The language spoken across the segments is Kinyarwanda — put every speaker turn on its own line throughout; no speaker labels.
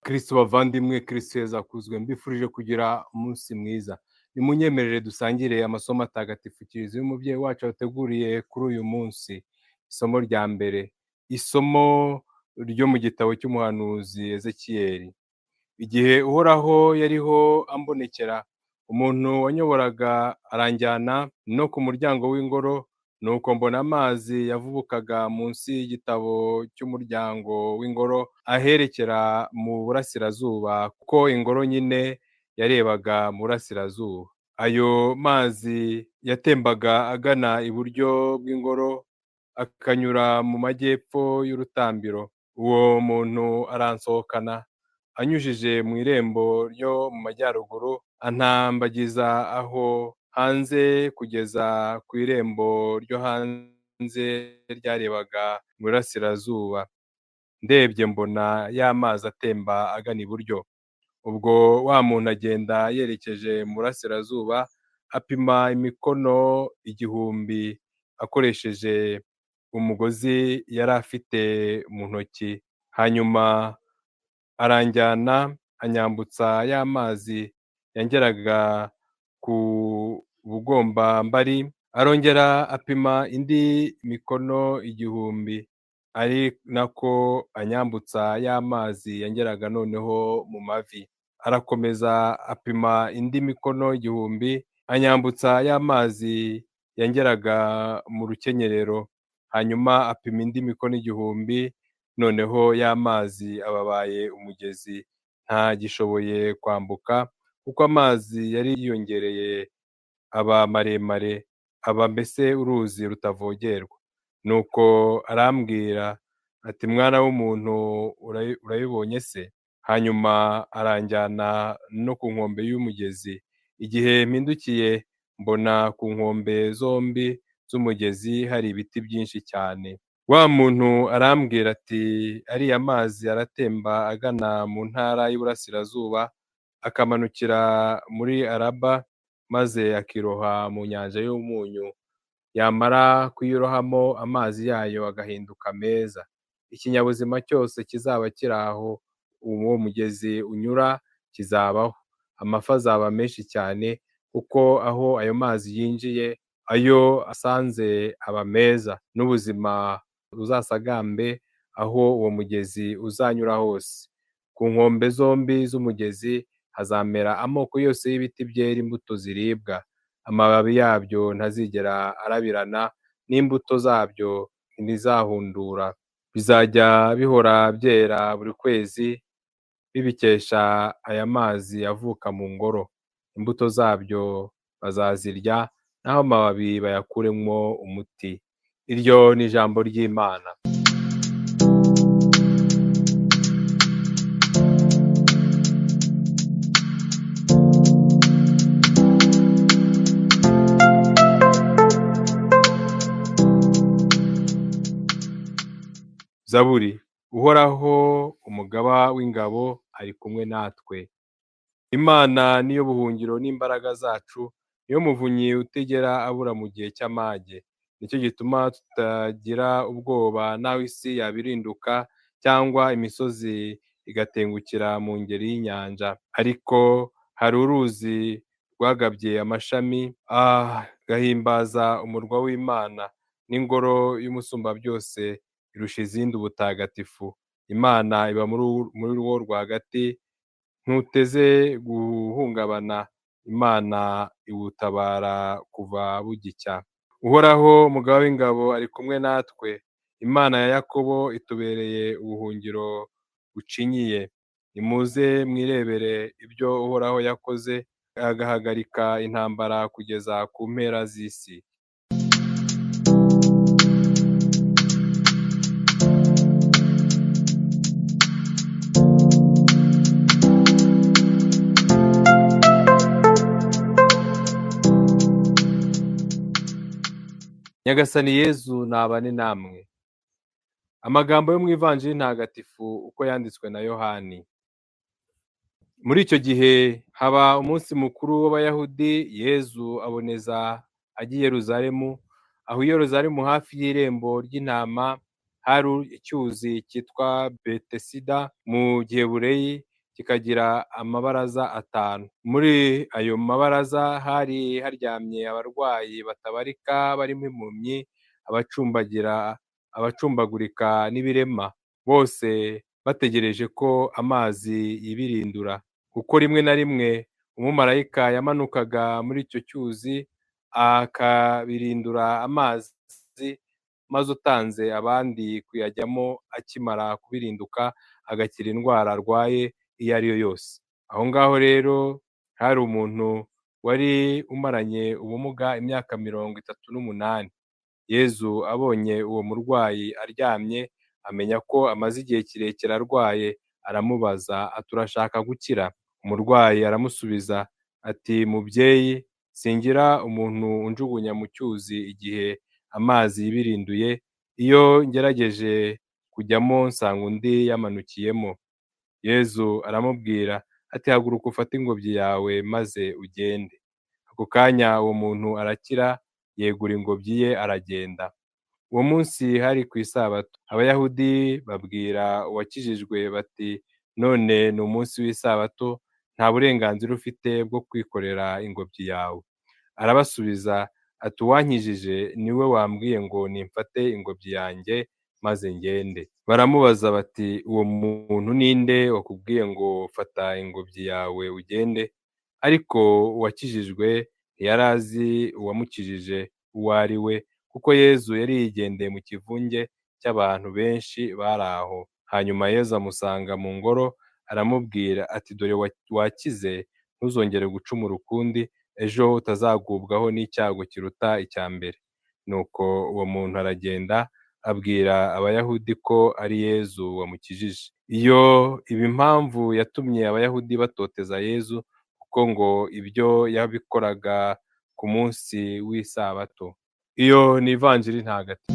Kristo bavandimwe, Kristo Yezu akuzwe, mbifurije kugira umunsi mwiza. Nimunyemerere dusangire amasomo atagatifu Kiliziya y'umubyeyi wacu yateguriye kuri uyu munsi. Isomo rya mbere, isomo ryo mu gitabo cy'umuhanuzi Ezekiyeli. Igihe Uhoraho yariho ambonekera, umuntu wanyoboraga aranjyana no ku muryango w'ingoro, nuko mbona amazi yavubukaga munsi y'igitabo cy'umuryango w'ingoro aherekera mu burasirazuba, kuko ingoro nyine yarebaga mu burasirazuba. Ayo mazi yatembaga agana iburyo bw'ingoro, akanyura mu majyepfo y'urutambiro. Uwo muntu aransohokana anyujije mu irembo ryo mu majyaruguru, antambagiza aho hanze kugeza ku irembo ryo hanze ryarebaga mu burasirazuba. Ndebye mbona ya mazi atemba agana iburyo. Ubwo wa muntu agenda yerekeje mu burasirazuba, apima imikono 1000 akoresheje umugozi yari afite mu ntoki. Hanyuma aranjyana anyambutsa ya mazi yangeraga ku bugombambari, arongera apima indi mikono 1000, ari nako anyambutsa ya mazi yangeraga noneho mu mavi. Arakomeza apima indi mikono 1000, anyambutsa ya mazi yangeraga mu rukenyerero. Hanyuma apima indi mikono 1000, noneho ya mazi ababaye umugezi, ntagishoboye kwambuka, kuko amazi yari yiyongereye aba maremare, aba mbese uruzi rutavogerwa. Nuko arambwira ati, mwana w'umuntu, urabibonye se? Hanyuma aranjyana no ku nkombe y'umugezi. Igihe mpindukiye, mbona ku nkombe zombi z'umugezi hari ibiti byinshi cyane. Wa muntu arambwira ati, ariya mazi aratemba agana mu ntara y'Iburasirazuba, akamanukira muri Araba, maze akiroha mu nyanja y'umunyu. Yamara kuyirohamo, amazi yayo agahinduka meza. Ikinyabuzima cyose kizaba kiri aho uwo mugezi unyura kizabaho. Amafi azaba menshi cyane, kuko aho ayo mazi yinjiye, ayo asanze aba meza. N'ubuzima buzasagambe aho uwo mugezi uzanyura hose. Ku nkombe zombi z'umugezi hazamera amoko yose y'ibiti byera imbuto ziribwa. Amababi yabyo ntazigera arabirana, n'imbuto zabyo ntizahundura. Bizajya bihora byera buri kwezi, bibikesha aya mazi avuka mu ngoro. Imbuto zabyo bazazirya, naho amababi bayakuremo umuti. Iryo ni ijambo ry'Imana. Zaburi. Uhoraho umugaba w'ingabo ari kumwe natwe. Imana niyo buhungiro n'imbaraga zacu, niyo muvunyi utigera abura mu gihe cy'amage. Nicyo gituma tutagira ubwoba naho isi yabirinduka, cyangwa imisozi igatengukira mu ngeri y'inyanja. Ariko hari uruzi rwagabye amashami, gahimbaza umurwa w'Imana, n'ingoro y'Umusumbabyose irusha izindi ubutagatifu. Imana iba muri rwo rwagati, ntuteze guhungabana. Imana iwutabara kuva bugicya. Uhoraho umugaba w'ingabo ari kumwe natwe. Imana ya Yakobo itubereye ubuhungiro bucinyiye. Nimuze mwirebere ibyo Uhoraho yakoze, agahagarika intambara kugeza ku mpera z'isi. Nyagasani Yezu nabane namwe. Amagambo yo mu Ivanjili ntagatifu uko yanditswe na Yohani. Muri icyo gihe haba umunsi mukuru w'Abayahudi. Yezu aboneza ajya i Yerusalemu. Aho i Yerusalemu hafi y'irembo ry'intama hari icyuzi cyitwa Betesida mu Gihebureyi, kikagira amabaraza atanu. Muri ayo mabaraza hari haryamye abarwayi batabarika barimo impumyi, abacumbagurika n'ibirema, bose bategereje ko amazi yibirindura. Kuko rimwe na rimwe umumarayika yamanukaga muri icyo cyuzi akabirindura amazi, maze utanze abandi kuyajyamo akimara kubirinduka agakira indwara arwaye iyo ari yo yose. Aho ngaho rero hari umuntu wari umaranye ubumuga imyaka 38. Yezu abonye uwo murwayi aryamye, amenya ko amaze igihe kirekire arwaye, aramubaza ati urashaka gukira? Umurwayi aramusubiza ati mubyeyi, singira umuntu unjugunya mu cyuzi igihe amazi yibirinduye, iyo ngerageje kujyamo nsanga undi yamanukiyemo. Yezu aramubwira ati haguruka ufate ingobyi yawe maze ugende. Ako kanya uwo muntu arakira, yegura ingobyi ye aragenda. Uwo munsi hari ku isabato. Abayahudi babwira uwakijijwe bati none ni umunsi w'isabato, nta burenganzira ufite bwo kwikorera ingobyi yawe. Arabasubiza ati uwankijije ni we wambwiye ngo nimfate ingobyi yanjye maze ngende. Baramubaza bati uwo muntu ninde wakubwiye ngo fata ingobyi yawe ugende? Ariko uwakijijwe ntiyari azi uwamukijije uwo ari we, kuko Yezu yari yigendeye mu kivunge cy'abantu benshi bari aho. Hanyuma Yezu amusanga mu ngoro, aramubwira ati dore wakize, ntuzongere gucumura ukundi, ejo utazagubwaho n'icyago kiruta icya mbere. Nuko uwo muntu aragenda abwira Abayahudi ko ari Yezu wamukijije. Iyo iba impamvu yatumye Abayahudi batoteza Yezu, kuko ngo ibyo yabikoraga ku munsi w'isabato. Iyo ni ivanjiri ntagatifu.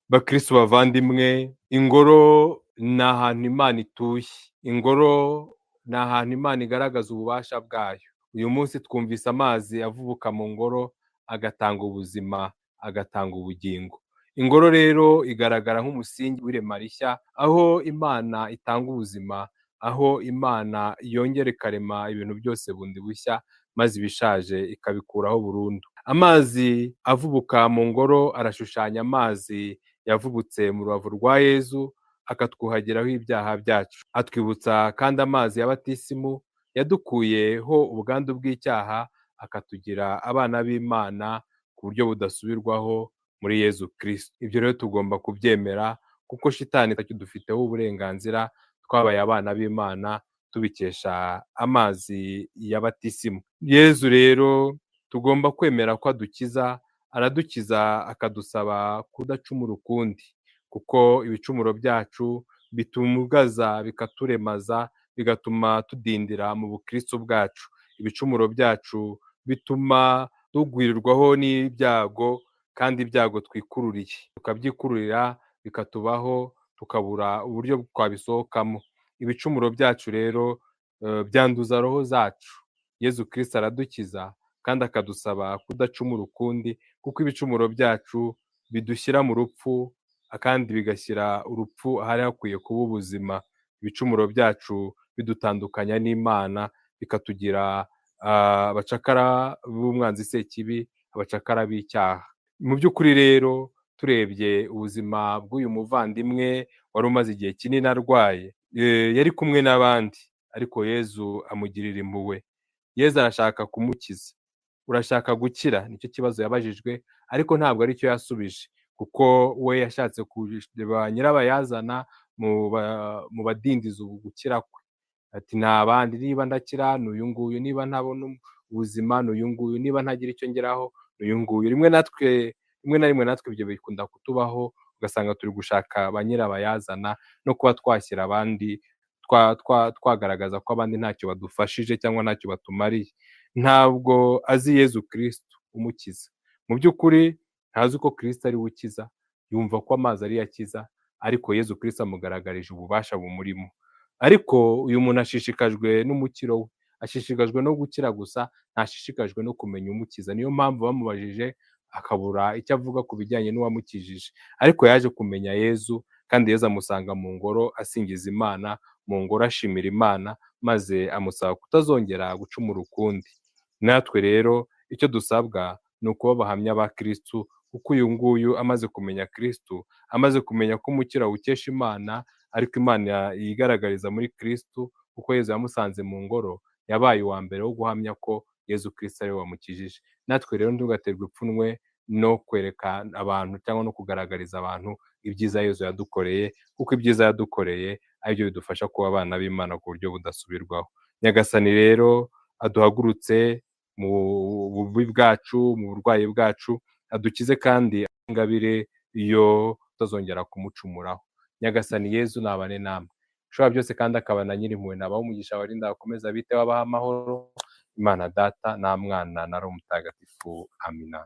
Bakristo bavandimwe, ingoro ni ahantu Imana ituye. Ingoro ni ahantu Imana igaragaza ububasha bwayo. Uyu munsi twumvise amazi avubuka mu ngoro, agatanga ubuzima, agatanga ubugingo. Ingoro rero igaragara nk'umusingi w'irema rishya, aho Imana itanga ubuzima, aho Imana yongera ikarema ibintu byose bundi bushya, maze ibishaje ikabikuraho burundu. Amazi avubuka mu ngoro arashushanya amazi yavubutse mu rubavu rwa Yezu, akatwuhagiraho ibyaha byacu. Atwibutsa kandi amazi ya batisimu yadukuyeho ubwandu bw'icyaha, akatugira abana b'Imana ku buryo budasubirwaho muri Yezu Kristo. Ibyo rero tugomba kubyemera, kuko shitani itakidufiteho uburenganzira, twabaye abana b'Imana tubikesha amazi ya batisimu. Yezu rero tugomba kwemera ko adukiza, aradukiza akadusaba kudacumura ukundi, kuko ibicumuro byacu bitumugaza, bikaturemaza, bigatuma tudindira mu bukristo bwacu. Ibicumuro byacu bituma tugwirirwaho n'ibyago, kandi ibyago twikururiye tukabyikururira, bikatubaho, tukabura uburyo twabisohokamo. Ibicumuro byacu rero byanduza roho zacu. Yezu Kristo aradukiza kandi akadusaba kudacumura ukundi, kuko ibicumuro byacu bidushyira mu rupfu, kandi bigashyira urupfu ahari hakwiye kuba ubuzima. Ibicumuro byacu bidutandukanya n'Imana, bikatugira abacakara b'umwanzi Sekibi, abacakara b'icyaha. Mu by'ukuri rero turebye ubuzima bw'uyu muvandimwe wari umaze igihe kinini arwaye, yari kumwe n'abandi, ariko Yezu amugirira impuhwe. Yezu arashaka kumukiza. Urashaka gukira? Nicyo kibazo yabajijwe, ariko ntabwo aricyo yasubije, kuko we yashatse kureba nyirabayazana mu badindiza gukira kwe. Ati nta bandi, niba ndakira ni uyu nguyu, niba ntabona ubuzima ni uyu nguyu, niba ntagira icyo ngeraho ni uyu nguyu. Rimwe na rimwe natwe ibyo bikunda kutubaho, ugasanga turi gushaka ba nyirabayazana no kuba twashyira abandi, twagaragaza ko abandi ntacyo badufashije cyangwa ntacyo batumariye. Ntabwo azi Yezu Kristo umukiza. Mu by'ukuri ntazi ko Kristo ari we ukiza, yumva ko amazi ariyo akiza, ariko Yezu Kristo amugaragarije ububasha bumurimo. ariko uyu muntu ashishikajwe n'umukiro we, ashishikajwe no gukira gusa, ntashishikajwe no kumenya umukiza. Niyo mpamvu bamubajije akabura icyo avuga ku bijyanye n'uwamukijije, ariko yaje kumenya Yezu, kandi Yezu amusanga mu ngoro asingiza Imana, mu ngoro ashimira Imana, maze amusaba kutazongera gucumura ukundi. Natwe rero icyo dusabwa ni ukuba abahamya ba Kristu, kuko uyu nguyu amaze kumenya Kristu, amaze kumenya ko umukiro awukesha Imana, ariko Imana yigaragariza muri Kristu, kuko Yezu yamusanze mu ngoro, yabaye uwa mbere wo guhamya ko Yezu Kristu ari we wamukijije. Natwe rero ntugaterwe ipfunwe no kwereka abantu cyangwa no kugaragariza abantu ibyiza Yezu yadukoreye, kuko ibyiza yadukoreye ari byo bidufasha kuba abana b'Imana ku buryo budasubirwaho. Nyagasani rero aduhagurutse mu bubi bwacu, mu burwayi bwacu, adukize kandi ingabire yo kutazongera kumucumuraho. Nyagasani Yezu nabane namwe. Ushobora byose kandi akaba na Nyirimpuhwe nabahe umugisha, abarinde, abakomeze, abiteho, abahe amahoro. Imana Data na Mwana na Roho Mutagatifu. Amina.